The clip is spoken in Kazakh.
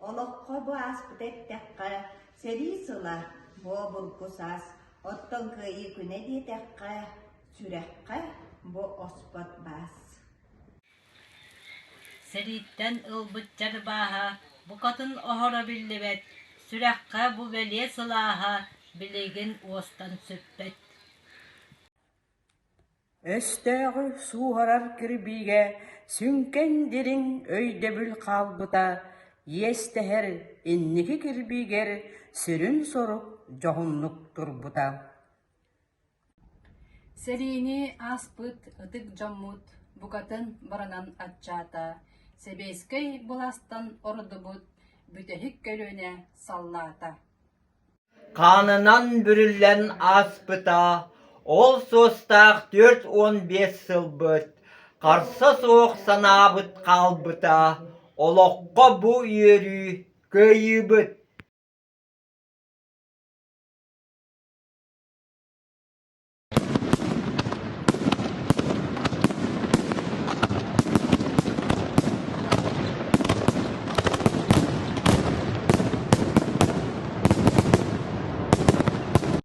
Олоққа бұ аспыт әттәққа, сәрі сыла, бұ бұлқысас, оттон күйі күне детәққа, сүрәққа бұ оспат бас. Сәріттен ылбытчар баға, бұқатын оғыра білдебет, сүрәққа бұ бәле сылаға, білеген остан сөппет. Өстәғі суғарар кірбіге, сүнкендерін өйдебіл қалбыта, естәхер иннеки кірбігер, сүрін сорук жоғынлық тұрбыта. Сәріні аспыт ытык жаммут, бұқатын баранан атчата, себескей бұластан ордыбыт, бүтәхік көлөне саллата. Kanınan bürüllen aspıta, ol sostaq 4-15 sıl büt, qarsa soğuk sanabıt qalbıta, oloqqa bu yörü köyü büt.